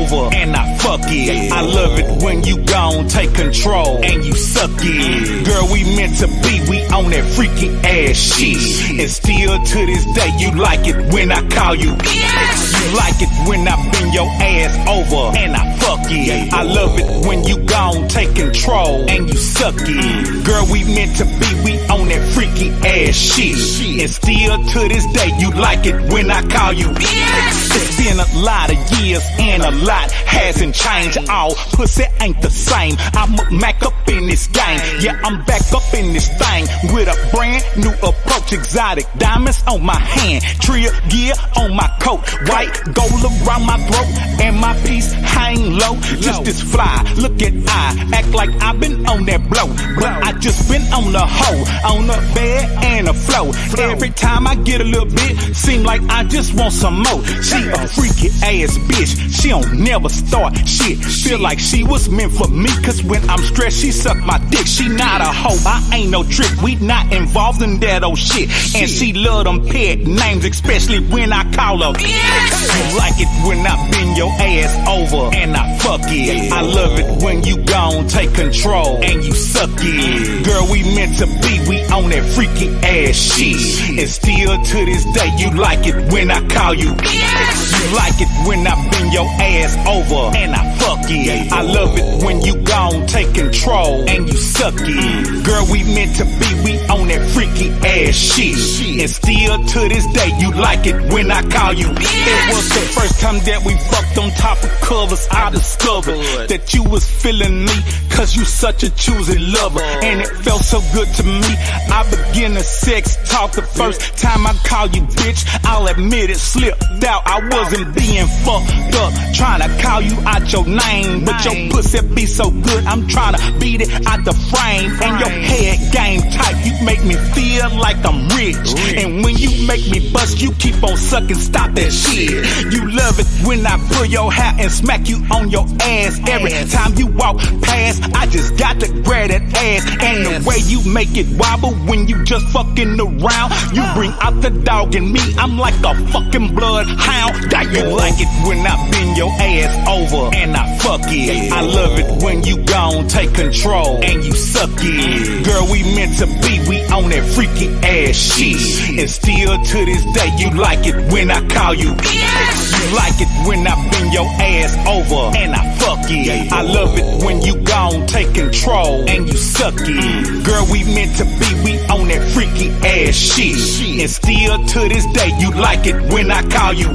over and I fuck it. I love it when you gon' take control and you suck it. Girl, we meant to be, we on that freaky ass shit. And still to this day, you like it when I call you. You like it when I bend your ass over and I fuck it. I love it when you gon' take control and you suck it. Girl, we meant to be, we on that freaky ass shit. And still to this day, you like it when I call you. It's been a lot of years and a lot hasn't changed. All pussy ain't the same. I'm a Mac up in this game. Yeah, I'm back up in this thing with a brand new approach. Exotic diamonds on my hand, trio gear on my coat, white gold around my throat, and my piece hang low. Just as fly, look at I act like I've been on that blow, but I just been on the hoe, on the bed and the flow. Every time I get a little bit, seem like I just want some more. She a freaky ass bitch, she don't never start shit. Feel like she was meant for me, cause when I'm stressed, she suck my dick. She not a hoe, I ain't no trick, we not involved in that old shit. And she love them pet names, especially when I call her. You like it when I bend your ass over and I fuck it. I love it when you gon' take control and you suck it. Girl, we meant to be, we on that freaky ass shit. And still to this day, you like it when I call you. You like it when I bend your ass over and I fuck it. I love it when you gon' take control and you suck it. Girl, we meant to be, we on that freaky ass shit. And still to this day, you like it when I call you. It was the first time that we fucked on top of covers. I discovered that you was feeling me, cause you such a choosy lover. And it felt so good to me, I began to sex talk. The first time I called you bitch, I'll admit it slipped out. I wasn't being fucked up, trying to call you out your name, but your pussy be so good, I'm trying to beat it out the frame. And your head game tight, you make me feel like I'm rich. And when you make me bust, you keep on sucking, stop that shit. You love it when I pull your hair and smack you on your ass. Every time you walk past, I just got to grab that ass. And the way you make it wobble when you just fucking around, you bring out the dog in me, I'm like a fucking bloodhound. That you like it when I bend your ass over and I fuck it. I love it when you gon' take control and you suck it. Girl, we meant to be, we on that freaky ass shit. And still to this day, you like it when I call you. You like it when I bend your ass over and I fuck it. I love it when you gon' take control and you suck it. Girl, we meant to be, we on that freaky ass shit. And still to this day, you like it when I call you.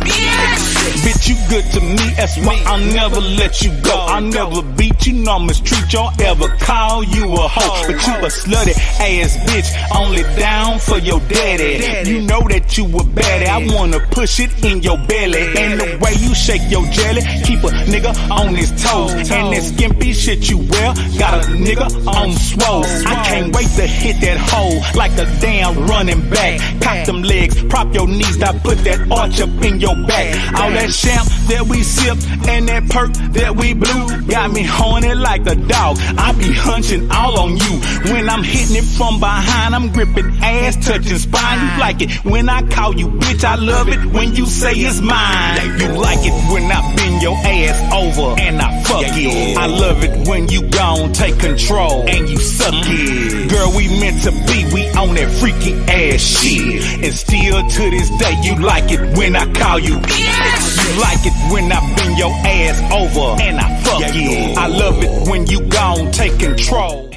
Bitch, you good to me, that's why I'll never let you go. I'll never beat you, nor mistreat you, or ever call you a hoe. But you a slutty ass bitch, only down for your daddy. You know that you a baddie, I wanna push it in your belly. And the way you shake your jelly, keep a nigga on his toes. And that skimpy shit you wear, got a nigga on swole. I can't wait to hit that hole like a damn running back. Cock them legs, prop your knees, now put that arch up in your back. All that champ that we sip and that perk that we blew got me horny like a dog. I be hunching all on you when I'm hitting it from behind. I'm gripping ass, touching spine. You like it when I call you bitch, I love it when you say it's mine. You like it when I bend your ass over and I fuck it. I love it when you gon' take control and you suck it. Girl, we meant to be, we on that freaky ass shit. And still to this day, you like it when I call you. You like it when I bend your ass over and I fuck it. I love it when you gon' take control.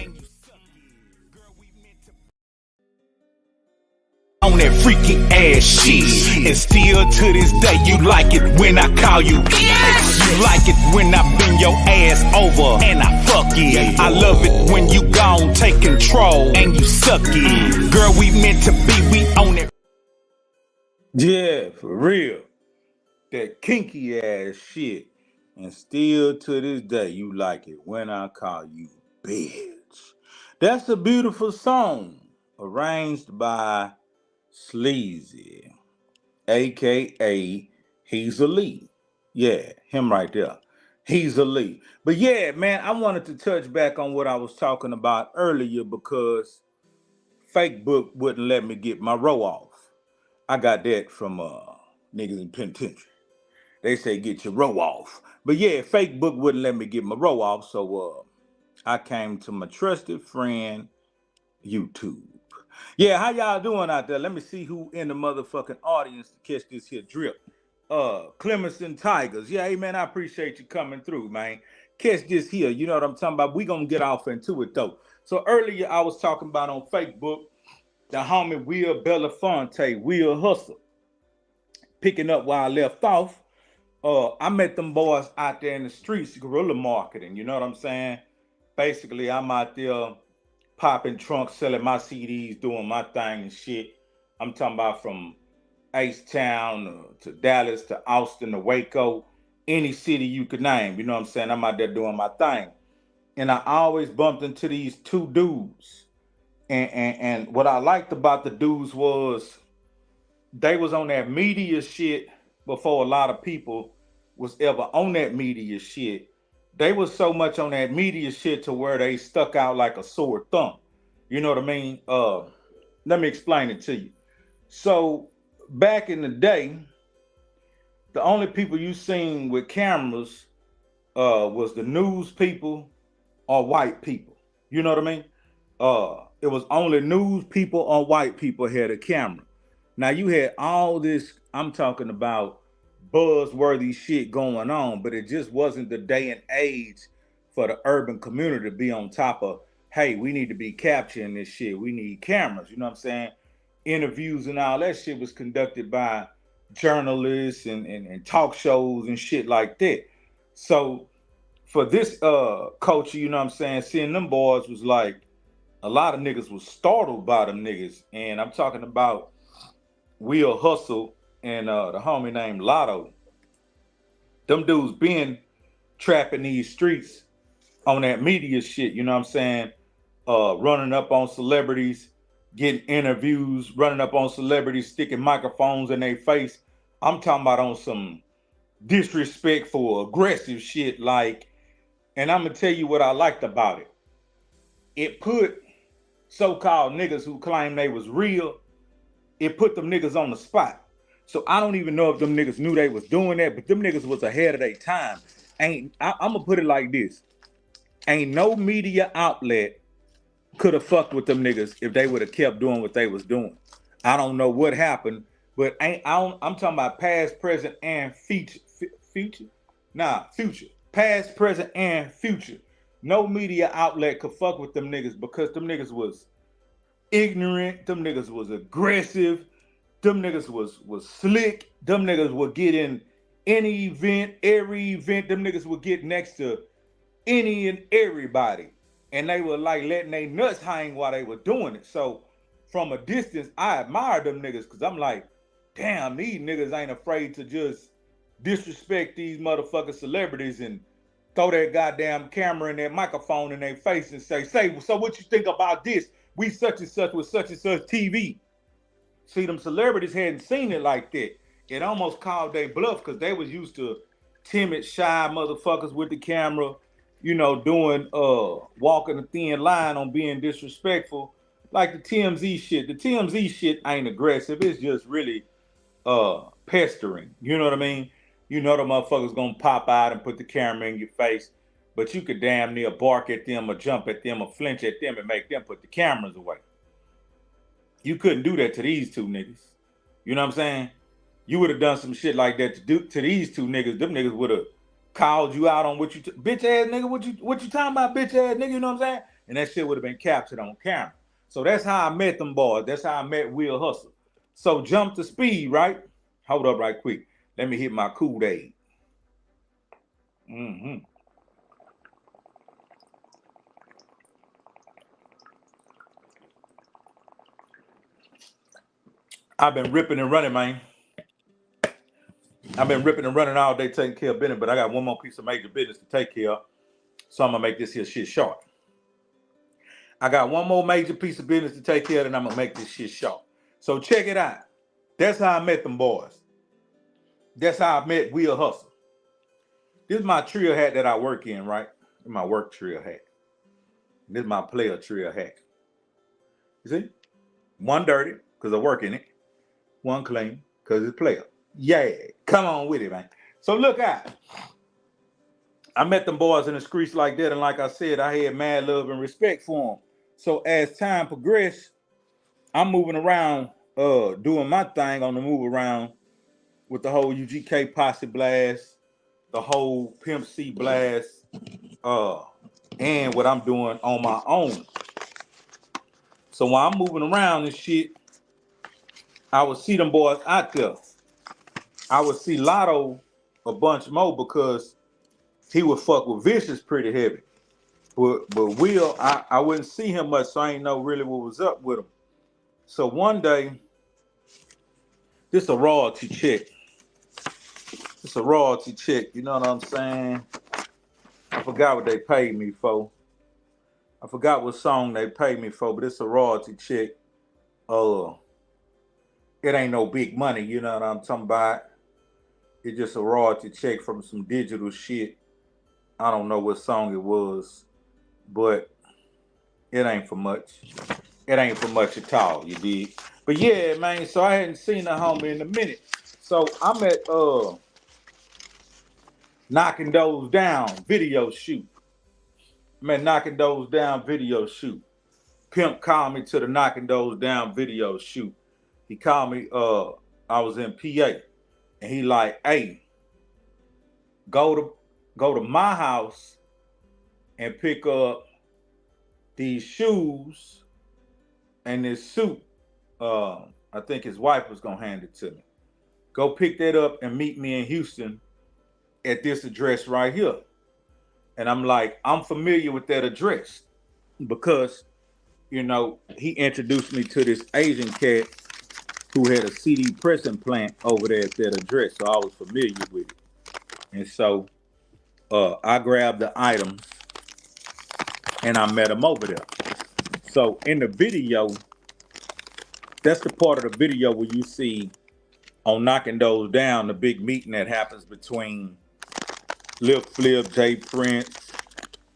On that freaky ass shit. And still to this day, you like it when I call you. You like it when I bend your ass over and I fuck it. I love it when you gon' take control and you suck it. Girl, we meant to be, we on it. Yeah, for real. That kinky ass shit. And still to this day, you like it when I call you bitch. That's a beautiful song arranged by Sleazy, a.k.a. He's Elite. Yeah, him right there. He's Elite. But yeah, man, I wanted to touch back on what I was talking about earlier because Fake Book wouldn't let me get my row off. I got that from niggas in penitentiary. They say get your row off. But yeah, Facebook wouldn't let me get my row off, so I came to my trusted friend, YouTube. Yeah, how y'all doing out there? Let me see who in the motherfucking audience to catch this here drip. Clemson Tigers. Yeah, hey man, I appreciate you coming through, man. Catch this here. You know what I'm talking about? We gonna get off into it though. So earlier I was talking about on Facebook, the homie Will Belafonte, Will Hustle. Picking up where I left off. I met them boys out there in the streets, guerrilla marketing. You know what I'm saying? Basically, I'm out there popping trunks, selling my CDs, doing my thing and shit. I'm talking about from H-Town to Dallas to Austin to Waco, any city you could name. You know what I'm saying? I'm out there doing my thing. And I always bumped into these two dudes. And what I liked about the dudes was they was on that media shit before a lot of people was ever on that media shit. They was so much on that media shit to where they stuck out like a sore thumb. You know what I mean? Let me explain it to you. So back in the day, the only people you seen with cameras was the news people or white people. You know what I mean? It was only news people or white people had a camera. Now you had all this, I'm talking about buzzworthy shit going on, but it just wasn't the day and age for the urban community to be on top of, hey, we need to be capturing this shit. We need cameras, you know what I'm saying? Interviews and all that shit was conducted by journalists and talk shows and shit like that. So for this culture, you know what I'm saying, seeing them boys was like, a lot of niggas was startled by them niggas. And I'm talking about Will Hustle and the homie named Lotto. Them dudes been trapping these streets on that media shit, you know what I'm saying? Running up on celebrities, getting interviews, running up on celebrities, sticking microphones in their face. I'm talking about on some disrespectful, aggressive shit, like, and I'm gonna tell you what I liked about it. It put so-called niggas who claim they was real, it put them niggas on the spot. So I don't even know if them niggas knew they was doing that, but them niggas was ahead of their time. I'm gonna put it like this. Ain't no media outlet could have fucked with them niggas if they would have kept doing what they was doing. I don't know what happened, but I'm talking about past, present, and future. Future? Nah, future. Past, present, and future. No media outlet could fuck with them niggas because them niggas was ignorant. Them niggas was aggressive. Them niggas was slick. Them niggas would get in any event, every event. Them niggas would get next to any and everybody. And they were like letting their nuts hang while they were doing it. So from a distance, I admire them niggas because I'm like, damn, these niggas ain't afraid to just disrespect these motherfucking celebrities and throw that goddamn camera and that microphone in their face and say, so what you think about this? We such and such with such and such TV. See, them celebrities hadn't seen it like that. It almost called their bluff because they was used to timid, shy motherfuckers with the camera, you know, doing walking a thin line on being disrespectful. Like the TMZ shit. The TMZ shit ain't aggressive. It's just really pestering. You know what I mean? You know the motherfuckers gonna pop out and put the camera in your face, but you could damn near bark at them or jump at them or flinch at them and make them put the cameras away. You couldn't do that to these two niggas. You know what I'm saying? You would have done some shit like that to these two niggas. Them niggas would have called you out on what you bitch ass nigga. What you talking about, bitch ass nigga? You know what I'm saying? And that shit would have been captured on camera. So that's how I met them boys. That's how I met Will Hustle. So jump to speed, right? Hold up right quick. Let me hit my Kool-Aid. I've been ripping and running, man. I've been ripping and running all day taking care of business, but I got one more piece of major business to take care of. So I'm going to make this here shit short. I got one more major piece of business to take care of, and I'm going to make this shit short. So check it out. That's how I met them boys. That's how I met Will Hustle. This is my trio hat that I work in, right? This is my work trio hat. This is my player trio hat. You see? One dirty, because I work in it. One clean, because it's player. Yeah, come on with it, man. So look out. I met them boys in the streets like that, and like I said, I had mad love and respect for them. So as time progressed, I'm moving around, doing my thing on the move around with the whole UGK Posse Blast, the whole Pimp C Blast, and what I'm doing on my own. So while I'm moving around and shit, I would see them boys out there. I would see Lotto a bunch more because he would fuck with Vicious pretty heavy. But Will, I wouldn't see him much, so I ain't know really what was up with him. So one day, this a royalty check. It's a royalty check, you know what I'm saying? I forgot what they paid me for. I forgot what song they paid me for, but it's a royalty check. It ain't no big money, you know what I'm talking about? It's just a royalty check from some digital shit. I don't know what song it was, but it ain't for much. It ain't for much at all, you dig? But yeah, man, so I hadn't seen the homie in a minute. So I'm at Knocking Those Down video shoot. Man, Knocking Those Down video shoot. Pimp called me to the Knocking Those Down video shoot. He called me, I was in PA, and he like, hey, go to my house and pick up these shoes and this suit. I think his wife was gonna hand it to me. Go pick that up and meet me in Houston at this address right here. And I'm like, I'm familiar with that address because, you know, he introduced me to this Asian cat who had a CD pressing plant over there at that address. So I was familiar with it. And so I grabbed the items and I met him over there. So in the video, that's the part of the video where you see on Knocking Those Down, the big meeting that happens between Lil Flip, Jay Prince,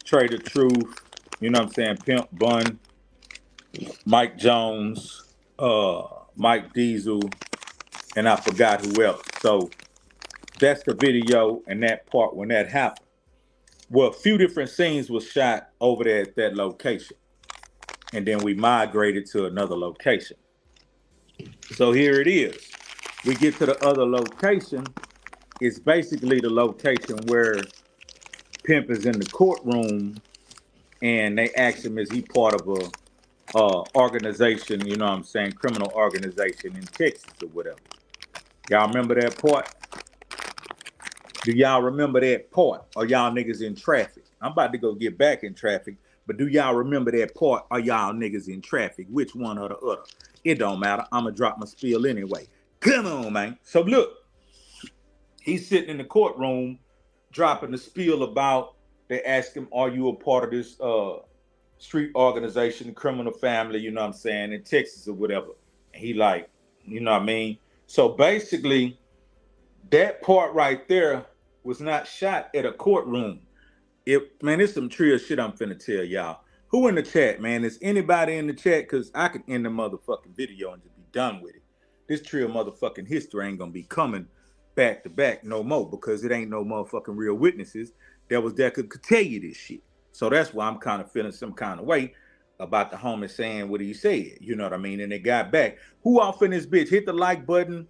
Trader Truth, you know what I'm saying, Pimp Bun, Mike Jones, Mike Diesel, and I forgot who else. So that's the video and that part when that happened. Well, a few different scenes was shot over there at that location. And then we migrated to another location. So here it is. We get to the other location. It's basically the location where Pimp is in the courtroom and they ask him, is he part of a organization, you know what I'm saying, criminal organization in Texas or whatever. Y'all remember that part? Do y'all remember that part? Or y'all niggas in traffic? I'm about to go get back in traffic, but do y'all remember that part? Or y'all niggas in traffic? Which one or the other? It don't matter. I'm gonna drop my spiel anyway. Come on, man. So look, he's sitting in the courtroom dropping the spiel about, they ask him, are you a part of this street organization, criminal family, you know what I'm saying, in Texas or whatever? And he like, you know what I mean? So basically, that part right there was not shot at a courtroom. Man, it's some trio shit I'm finna tell y'all. Who in the chat, man? Is anybody in the chat? Because I could end the motherfucking video and just be done with it. This trio motherfucking history ain't gonna be coming back to back no more because it ain't no motherfucking real witnesses that could tell you this shit. So that's why I'm kind of feeling some kind of way about the homie saying what he said. You know what I mean? And they got back. Who off in this bitch? Hit the like button.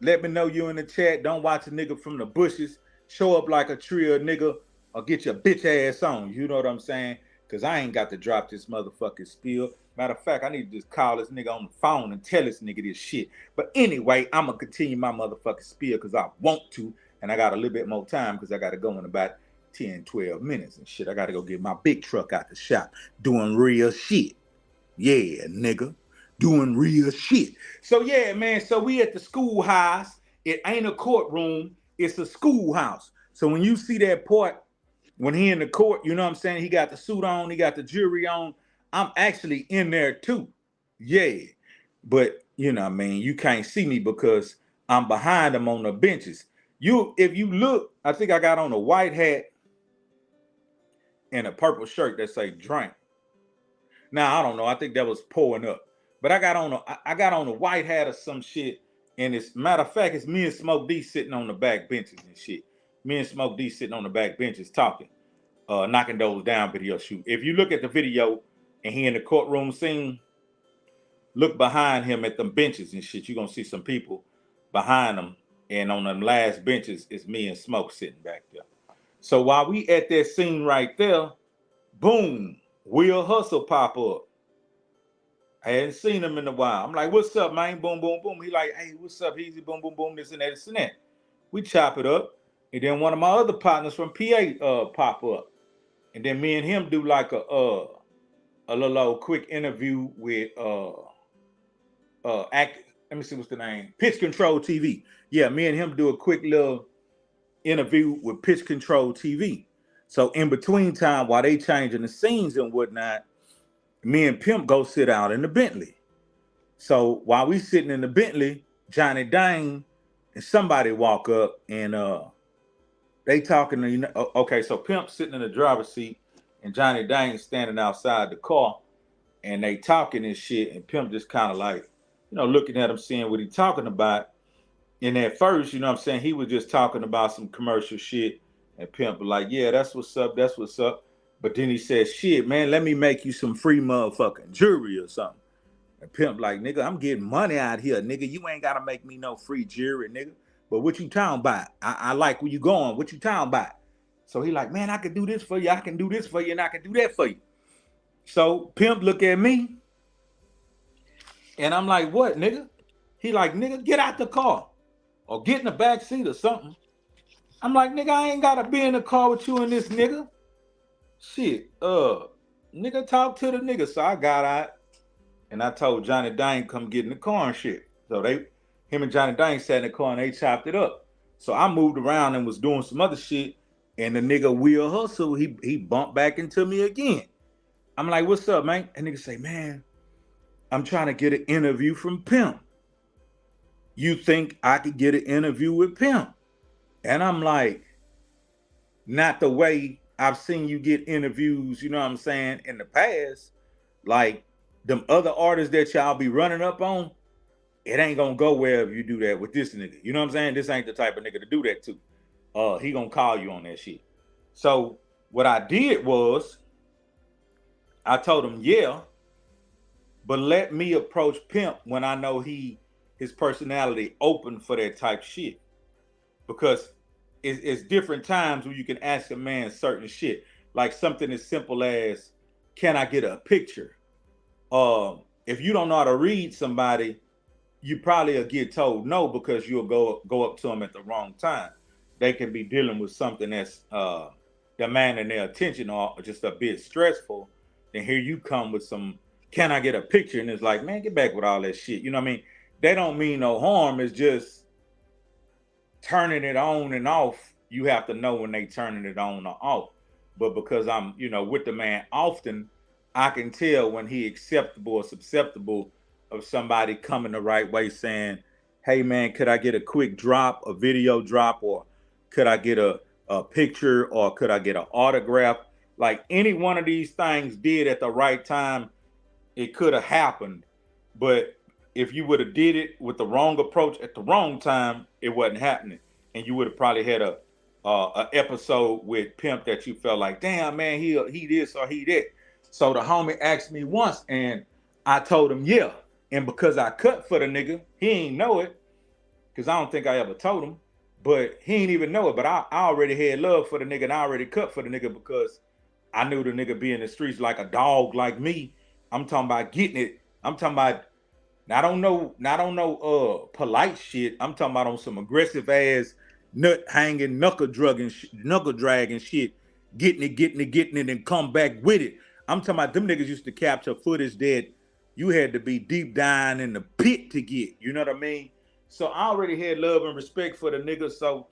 Let me know you in the chat. Don't watch a nigga from the bushes. Show up like a trio nigga or get your bitch ass on. You know what I'm saying? Because I ain't got to drop this motherfucking spiel. Matter of fact, I need to just call this nigga on the phone and tell this nigga this shit. But anyway, I'm going to continue my motherfucking spiel because I want to. And I got a little bit more time because I got to go in about 10, 12 minutes and shit. I got to go get my big truck out the shop doing real shit. Yeah, nigga. Doing real shit. So yeah, man. So we at the schoolhouse. It ain't a courtroom. It's a schoolhouse. So when you see that part, when he in the court, you know what I'm saying? He got the suit on. He got the jury on. I'm actually in there too. Yeah. But, you know what I mean? You can't see me because I'm behind them on the benches. If you look, I think I got on a white hat and a purple shirt that say drink. Now, I don't know. I think that was pouring up. But I got on a white hat or some shit. And it's matter of fact, it's me and Smoke D sitting on the back benches and shit. Me and Smoke D sitting on the back benches talking, knocking those down video shoot. If you look at the video and he in the courtroom scene, look behind him at them benches and shit. You're gonna see some people behind him, and on them last benches is me and Smoke sitting back there. So while we at that scene right there, boom, Will Hustle pop up. I hadn't seen him in a while. I'm like, what's up, man? Boom, boom, boom. He like, hey, what's up, Easy? Boom, boom, boom, this and that, this and that. We chop it up. And then one of my other partners from PA pop up. And then me and him do like a little old quick interview with let me see what's the name. Pitch Control TV. Yeah, me and him do a quick little interview with Pitch Control TV. So in between time, while they changing the scenes and whatnot, me and Pimp go sit out in the Bentley. So while we sitting in the Bentley, Johnny Dang and somebody walk up and they talking to, you know, okay, so Pimp sitting in the driver's seat and Johnny Dang standing outside the car and they talking and shit, and Pimp just kind of like, you know, looking at him, seeing what he talking about. And at first, you know what I'm saying, he was just talking about some commercial shit, and Pimp was like, yeah, that's what's up, that's what's up. But then he said, shit, man, let me make you some free motherfucking jewelry or something. And Pimp like, nigga, I'm getting money out here, nigga. You ain't got to make me no free jewelry, nigga. But what you talking about? I like where you going. What you talking about? So he like, man, I can do this for you. I can do this for you, and I can do that for you. So Pimp look at me, and I'm like, what, nigga? He like, nigga, get out the car or get in the back seat or something. I'm like, nigga, I ain't got to be in the car with you and this nigga. Shit, nigga, talk to the nigga. So I got out and I told Johnny Dang come get in the car and shit. So him and Johnny Dang sat in the car and they chopped it up. So I moved around and was doing some other shit, and the nigga Will Hustle, he bumped back into me again. I'm like, what's up, man? And nigga say, man, I'm trying to get an interview from Pimp. You think I could get an interview with Pimp? And I'm like, not the way I've seen you get interviews, you know what I'm saying, in the past. Like, them other artists that y'all be running up on, it ain't gonna go well if you do that with this nigga. You know what I'm saying? This ain't the type of nigga to do that to. He gonna call you on that shit. So what I did was, I told him, yeah, but let me approach Pimp when I know his personality open for that type shit. Because it's different times where you can ask a man certain shit. Like something as simple as, can I get a picture? If you don't know how to read somebody, you probably will get told no because you'll go up to them at the wrong time. They can be dealing with something that's demanding their attention or just a bit stressful. Then here you come with some, can I get a picture? And it's like, man, get back with all that shit. You know what I mean? They don't mean no harm. It's just turning it on and off. You have to know when they turning it on or off. But because I'm, you know, with the man often, I can tell when he acceptable or susceptible of somebody coming the right way saying, hey man, could I get a quick drop, a video drop, or could I get a picture, or could I get an autograph? Like any one of these things did at the right time, it could have happened. But if you would have did it with the wrong approach at the wrong time, it wasn't happening. And you would have probably had a episode with Pimp that you felt like, damn man, he this or he that. So the homie asked me once and I told him, yeah. And because I cut for the nigga, he ain't know it. Because I don't think I ever told him. But he ain't even know it. But I already had love for the nigga and I already cut for the nigga because I knew the nigga be in the streets like a dog like me. I'm talking about getting it. I'm talking about not on no polite shit. I'm talking about on some aggressive ass nut hanging, knuckle dragging shit. Getting it, and come back with it. I'm talking about them niggas used to capture footage that you had to be deep down in the pit to get. You know what I mean? So I already had love and respect for the nigga. So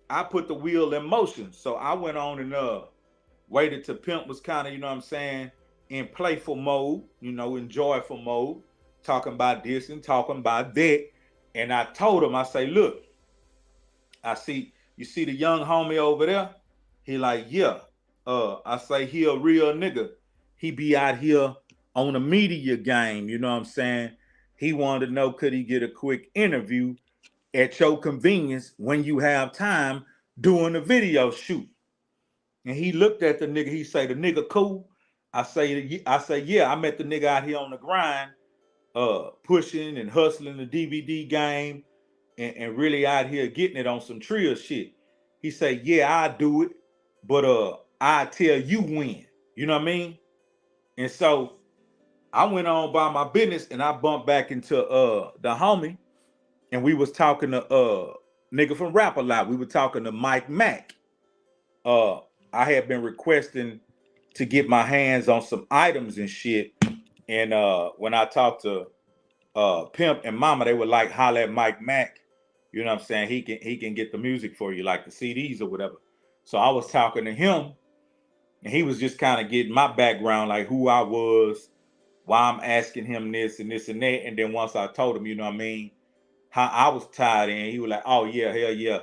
I put the wheel in motion. So I went on and waited till Pimp was kind of, you know what I'm saying, in playful mode, you know, in joyful mode, talking about this and talking about that. And I told him, I say, look, you see the young homie over there? He like, yeah. I say, he a real nigga. He be out here on a media game, you know what I'm saying? He wanted to know, could he get a quick interview at your convenience when you have time doing the video shoot. And he looked at the nigga. He say, the nigga cool? I say, yeah, I met the nigga out here on the grind, pushing and hustling the DVD game and really out here getting it on some trill shit. He say, yeah, I do it, but I tell you when. You know what I mean? And so I went on by my business and I bumped back into the homie, and we was talking to nigga from Rap a Lot. We were talking to Mike Mack. I had been requesting to get my hands on some items and shit. And when I talked to Pimp and Mama, they would like holler at Mike Mack. You know what I'm saying? He can get the music for you, like the CDs or whatever. So I was talking to him, and he was just kind of getting my background, like who I was, why I'm asking him this and this and that. And then once I told him, you know what I mean, how I was tied in, he was like, oh yeah, hell yeah.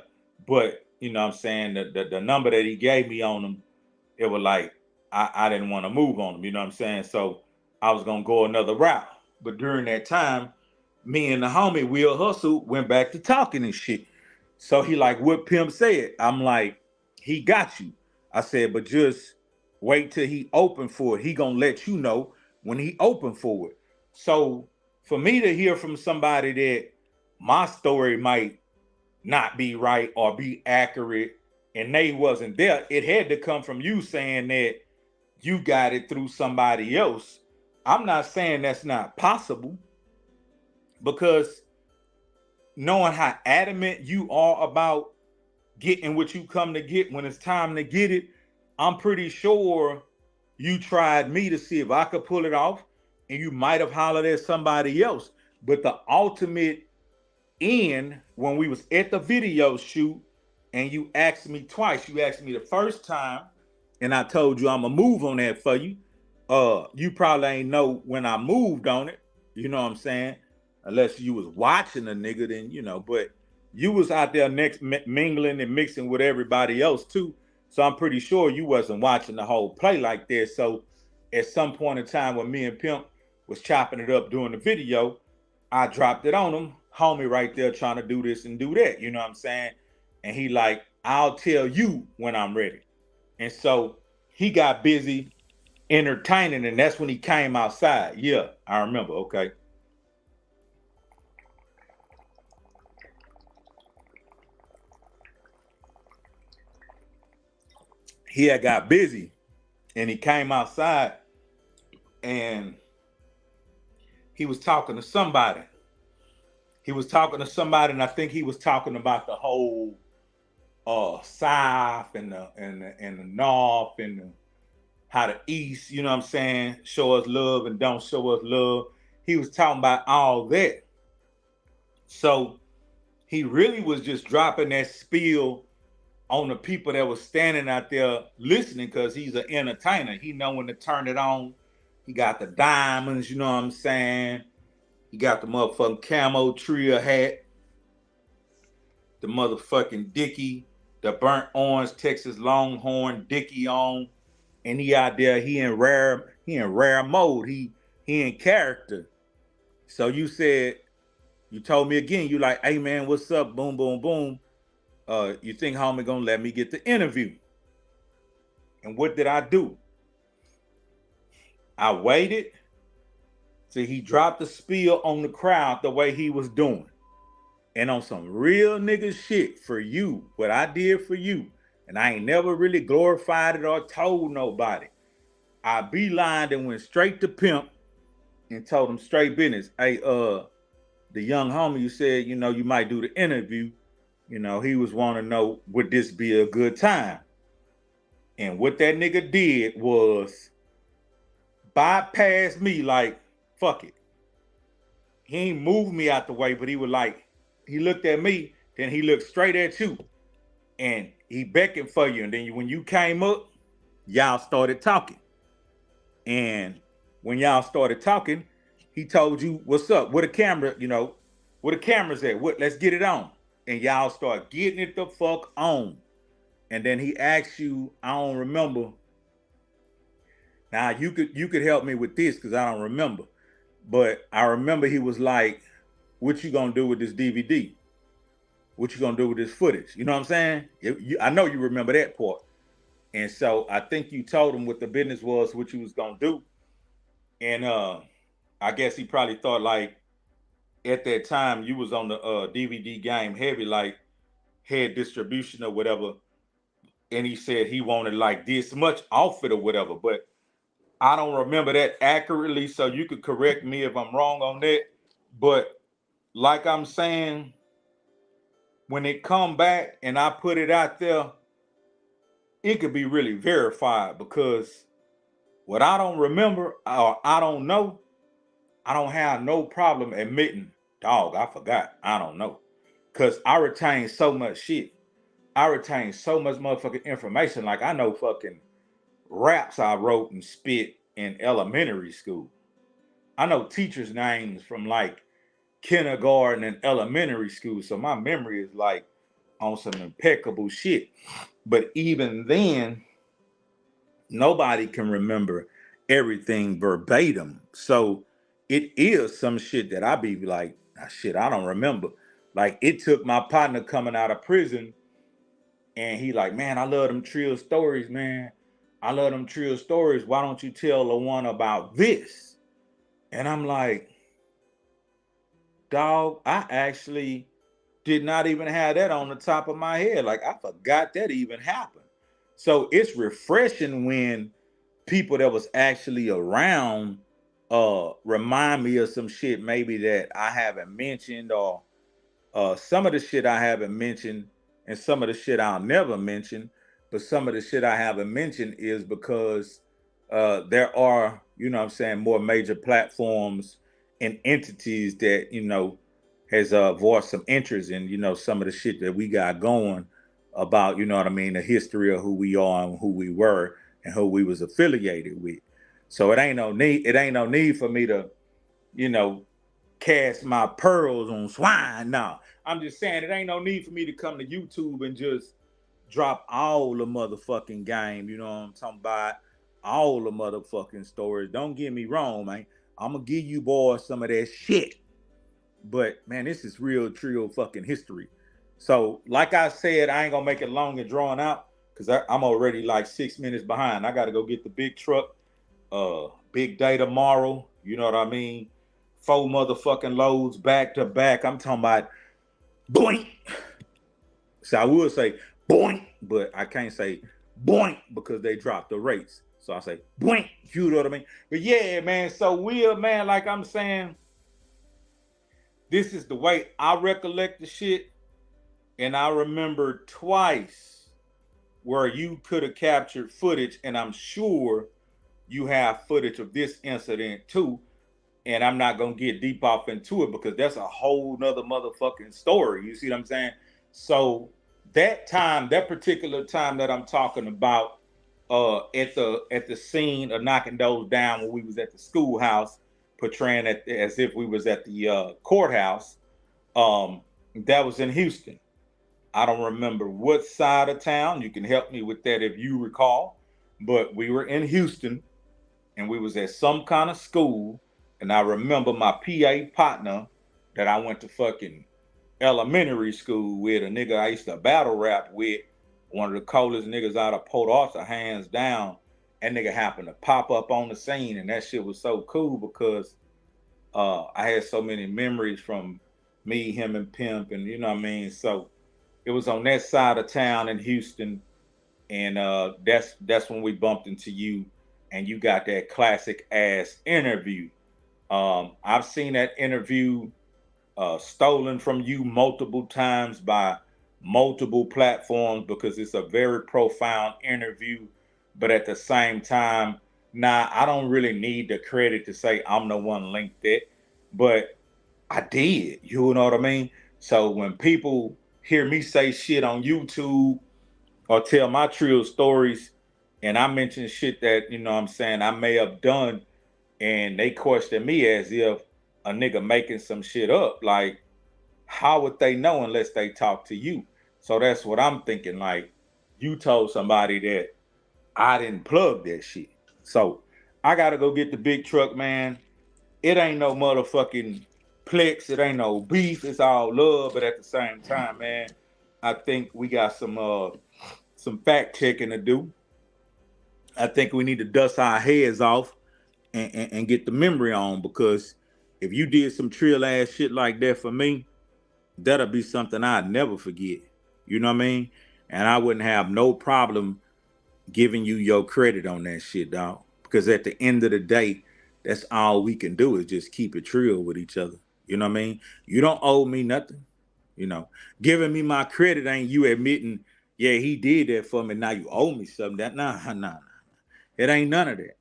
But you know what I'm saying, the number that he gave me on him, it was like I didn't want to move on him, you know what I'm saying? So I was gonna go another route. But during that time, me and the homie Will Hustle went back to talking and shit. So he like, what Pimp said? I'm like, he got you. I said, but just wait till he open for it. He gonna let you know when he open for it. So for me to hear from somebody that my story might not be right or be accurate and they wasn't there, it had to come from you saying that you got it through somebody else. I'm not saying that's not possible, because knowing how adamant you are about getting what you come to get when it's time to get it, I'm pretty sure you tried me to see if I could pull it off, and you might have hollered at somebody else. But the ultimate end, when we was at the video shoot, and you asked me twice. You asked me the first time, and I told you I'm gonna move on that for you. You probably ain't know when I moved on it. You know what I'm saying? Unless you was watching a nigga, then you know. But you was out there next mingling and mixing with everybody else too. So I'm pretty sure you wasn't watching the whole play like that. So at some point in time when me and Pimp was chopping it up doing the video, I dropped it on him, homie right there trying to do this and do that. You know what I'm saying? And he like, I'll tell you when I'm ready. And so he got busy entertaining, and that's when he came outside. Yeah, I remember. Okay. He had got busy and he came outside and he was talking to somebody. He was talking to somebody, and I think he was talking about the whole South and the North and how the East, you know what I'm saying, show us love and don't show us love. He was talking about all that. So he really was just dropping that spiel on the people that was standing out there listening, because he's an entertainer. He know when to turn it on. He got the diamonds, you know what I'm saying? He got the motherfucking camo trio hat, the motherfucking Dickie, the burnt orange Texas Longhorn Dickie on, and he out there, he in rare mode. He in character. So you told me again, you like, hey man, what's up? Boom, boom, boom. You think homie gonna let me get the interview? And what did I do? I waited till he dropped the spiel on the crowd the way he was doing. And on some real nigga shit for you, what I did for you, and I ain't never really glorified it or told nobody. I beelined and went straight to Pimp and told him straight business. Hey, the young homie you said, you know, you might do the interview. You know, he was wanting to know, would this be a good time? And what that nigga did was bypass me like, fuck it. He ain't moved me out the way, but he was like, he looked at me, then he looked straight at you. And he beckoned for you. And then when you came up, y'all started talking. And when y'all started talking, he told you, what's up? Where the camera, you know, where the camera's at? Let's get it on. And y'all start getting it the fuck on. And then he asked you, I don't remember. Now you could help me with this because I don't remember. But I remember he was like, what you gonna do with this DVD? What you gonna do with this footage? You know what I'm saying? I know you remember that part. And so I think you told him what the business was, what you was gonna do. And I guess he probably thought like at that time you was on the DVD game heavy, like head distribution or whatever. And he said he wanted like this much off it or whatever. But I don't remember that accurately, so you could correct me if I'm wrong on that. But like I'm saying, when it come back and I put it out there, it could be really verified because what I don't remember or I don't know, I don't have no problem admitting, dog, I forgot. I don't know. Cause I retain so much shit. I retain so much motherfucking information. Like I know fucking raps I wrote and spit in elementary school. I know teachers' names from like kindergarten and elementary school. So my memory is like on some impeccable shit. But even then, nobody can remember everything verbatim. So it is some shit that I be like, ah, shit, I don't remember. Like it took my partner coming out of prison and he like, man, I love them trill stories, man. I love them trill stories. Why don't you tell the one about this? And I'm like, dog, I actually did not even have that on the top of my head. Like I forgot that even happened. So it's refreshing when people that was actually around remind me of some shit maybe that I haven't mentioned or some of the shit I haven't mentioned and some of the shit I'll never mention, but some of the shit I haven't mentioned is because there are, you know what I'm saying, more major platforms and entities that, you know, has voiced some interest in, you know, some of the shit that we got going about, you know what I mean, the history of who we are and who we were and who we was affiliated with. So it ain't no need for me to, you know, cast my pearls on swine. No, I'm just saying it ain't no need for me to come to YouTube and just drop all the motherfucking game. You know what I'm talking about? All the motherfucking stories. Don't get me wrong, man. I'm gonna give you boys some of that shit. But man, this is real trio fucking history. So, like I said, I ain't gonna make it long and drawn out because I'm already like 6 minutes behind. I gotta go get the big truck. Big day tomorrow. You know what I mean? 4 motherfucking loads back to back. I'm talking about boink. So I would say boink, but I can't say boink because they dropped the rates. So I say boink. You know what I mean? But yeah, man. So weird, man. Like I'm saying, this is the way I recollect the shit. And I remember twice where you could have captured footage, and I'm sure you have footage of this incident too. And I'm not gonna get deep off into it because that's a whole nother motherfucking story. You see what I'm saying? So that time, that particular time that I'm talking about, at the scene of knocking those down when we was at the schoolhouse, portraying it as if we was at the courthouse. That was in Houston. I don't remember what side of town. You can help me with that if you recall. But we were in Houston and we was at some kind of school. And I remember my PA partner that I went to fucking elementary school with, a nigga I used to battle rap with, one of the coldest niggas out of Port Arthur, hands down. That nigga happened to pop up on the scene, and that shit was so cool because I had so many memories from me, him, and Pimp, and you know what I mean. So it was on that side of town in Houston, and that's when we bumped into you, and you got that classic ass interview. I've seen that interview stolen from you multiple times by multiple platforms because it's a very profound interview. But at the same time, nah, I don't really need the credit to say I'm the one linked it, but I did. You know what I mean? So when people hear me say shit on YouTube or tell my trill stories and I mention shit that, you know what I'm saying, I may have done and they question me as if a nigga making some shit up. Like, how would they know unless they talk to you? So that's what I'm thinking. Like, you told somebody that I didn't plug that shit. So I gotta go get the big truck, man. It ain't no motherfucking plex. It ain't no beef. It's all love. But at the same time, man, I think we got some fact checking to do. I think we need to dust our heads off and get the memory on, because if you did some trill ass shit like that for me, that'll be something I'd never forget. You know what I mean? And I wouldn't have no problem giving you your credit on that shit, dog. Because at the end of the day, that's all we can do is just keep it trill with each other. You know what I mean? You don't owe me nothing. You know, giving me my credit ain't you admitting, yeah, he did that for me. Now you owe me something. That nah. It ain't none of that.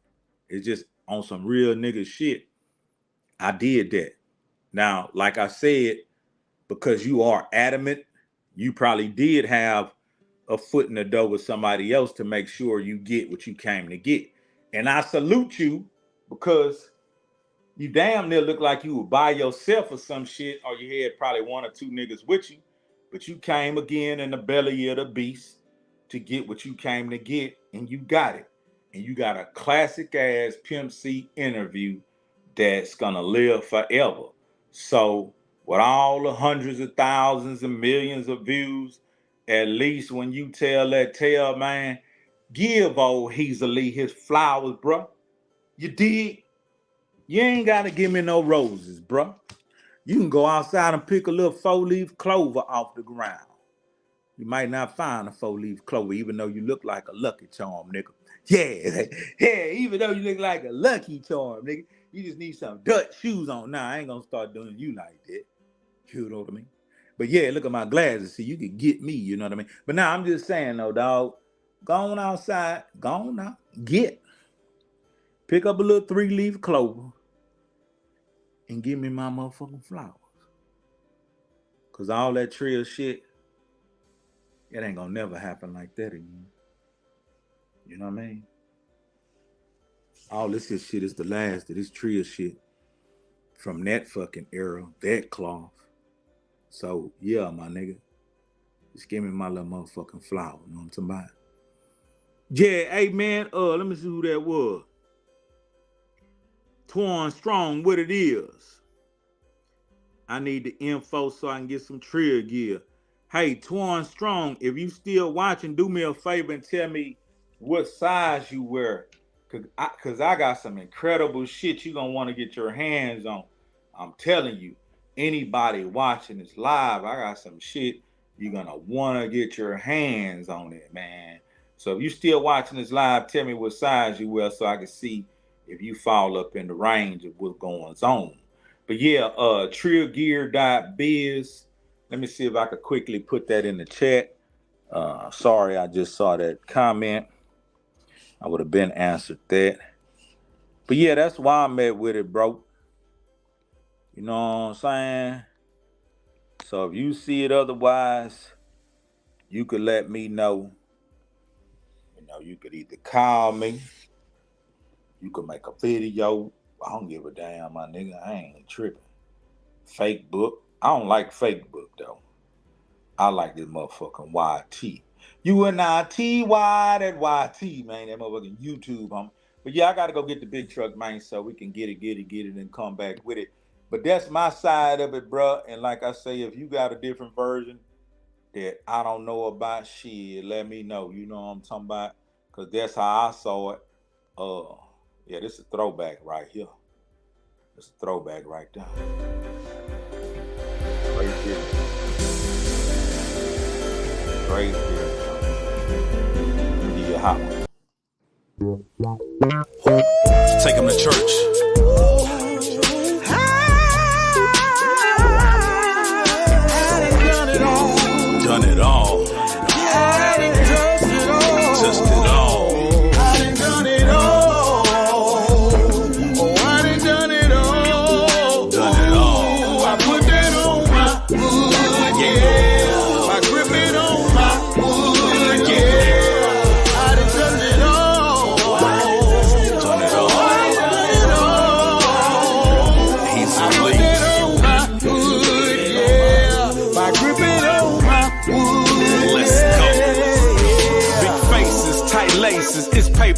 It's just on some real nigga shit. I did that. Now, like I said, because you are adamant, you probably did have a foot in the door with somebody else to make sure you get what you came to get. And I salute you, because you damn near look like you were by yourself or some shit, or you had probably one or two niggas with you, but you came again in the belly of the beast to get what you came to get, and you got it. And you got a classic ass Pimp C interview that's gonna live forever. So with all the hundreds of thousands and millions of views, at least when you tell that tale, man, give old Heasley his flowers, bruh. You dig? You ain't gotta give me no roses, bruh. You can go outside and pick a little 4-leaf clover off the ground. You might not find a 4-leaf clover, even though you look like a Lucky Charm, nigga. Yeah, even though you look like a Lucky Charm, nigga. You just need some Dutch shoes on. Nah, I ain't gonna start doing you like that. You know what I mean? But yeah, look at my glasses. See, you can get me, you know what I mean? But now I'm just saying though, dog, go on outside, go on out, pick up a little 3-leaf clover and give me my motherfucking flowers. Cause all that trill shit, it ain't gonna never happen like that again. You know what I mean? All this shit is the last of this trill shit from that fucking era, that cloth. So yeah, my nigga, just give me my little motherfucking flower. You know what I'm talking about? Yeah, hey man, let me see who that was. Twan Strong, what it is. I need the info so I can get some trill gear. Hey, Twan Strong, if you still watching, do me a favor and tell me what size you wear. Cause I got some incredible shit you gonna want to get your hands on. I'm telling you, anybody watching this live, I got some shit you're gonna want to get your hands on it, man. So if you still watching this live, tell me what size you wear so I can see if you fall up in the range of what's going on. But yeah, trillgear.biz. Let me see if I could quickly put that in the chat. Sorry, I just saw that comment. I would have been answered that. But yeah, that's why I'm at with it, bro. You know what I'm saying? So if you see it otherwise, you could let me know. You know, you could either call me, you could make a video. I don't give a damn, my nigga. I ain't tripping. Fake book. I don't like fake book, though. I like this motherfucking YT. UNITY, that YT, man. That motherfucking YouTube, homie. But yeah, I got to go get the big truck, man, so we can get it, and come back with it. But that's my side of it, bro. And like I say, if you got a different version that I don't know about, shit, let me know. You know what I'm talking about? Because that's how I saw it. Yeah, this is a throwback right here. It's a throwback right there. Right here. Right here. Give you a hot one. Take him to church. Done it all. Just it all.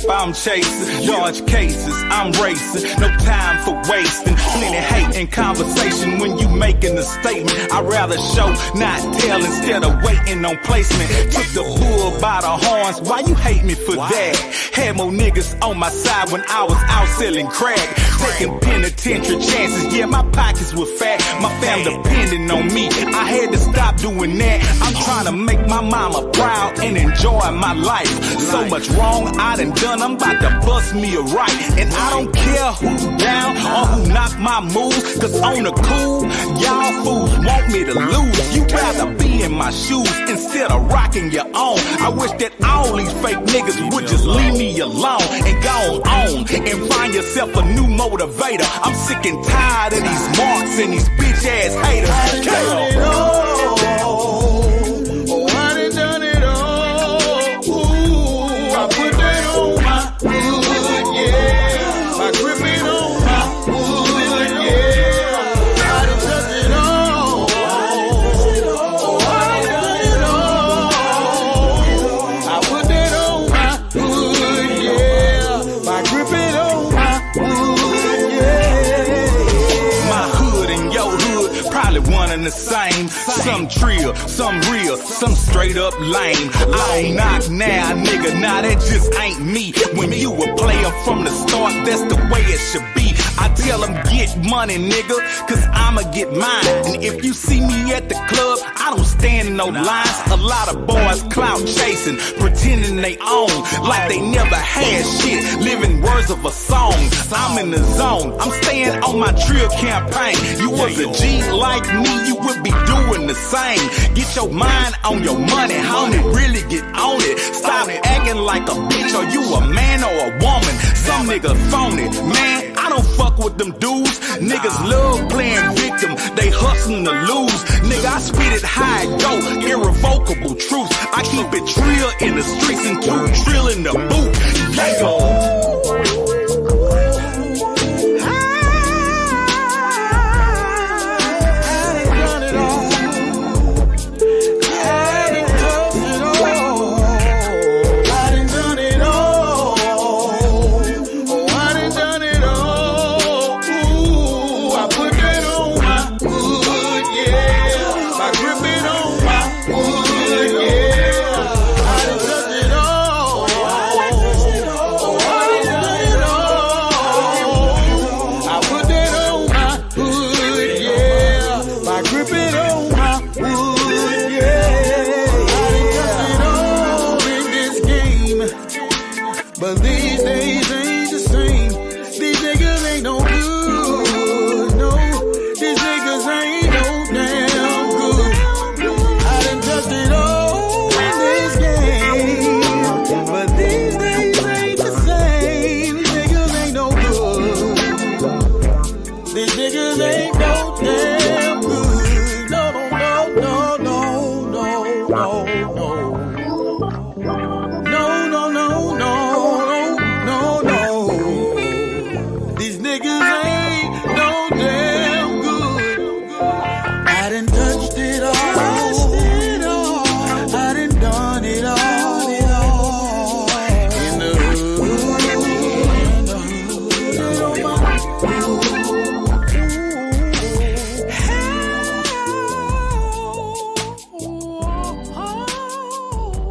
I'm chasing. Dodge cases, I'm racing. No time for wasting. Plenty hate and conversation when you making a statement. I'd rather show, not tell, instead of waiting on placement. Took the bull by the horns, why you hate me for that? Had more niggas on my side when I was out selling crack. Taking penitentiary chances, yeah, my pockets were fat. My fam depending on me, I had to stop doing that. I'm trying to make my mama proud and enjoy my life. So much wrong I done done, I'm about to bust me a right. And I don't care who down or who knock my moves, cause on the cool, y'all fools want me to lose. You rather be in my shoes instead of rocking your own. I wish that all these fake niggas would just leave me alone and go on and find yourself a new motivator. I'm sick and tired of these marks and these bitch ass haters. The same, some trill, some real, some straight up lame. I don't knock now, nigga, nah, that just ain't me. When you a player from the start, that's the way it should be. I tell them get money, nigga, cause I'ma get mine. And if you see me at the club, I don't stand in no lines. A lot of boys clout chasing, pretending they own, like they never had shit, living words of a song. I'm in the zone, I'm staying on my trill campaign. You was a G like me, you would be doing the same. Get your mind on your money, homie, really get on it. Stop acting like a bitch, or you a man or a woman. Some niggas phony, man, I don't fuck with them dudes. Niggas love playing victim, they hustling to lose. Nigga, I spit it high, go, irrevocable truth. I keep it trill in the streets and 2 trill in the booth. Yeah. But these days ain't the same. These niggas ain't no good, no. These niggas ain't no damn good. I done touched it all in this game. But these days ain't the same. These niggas ain't no good. These niggas ain't no damn good. No, no, no, no, no, no, no.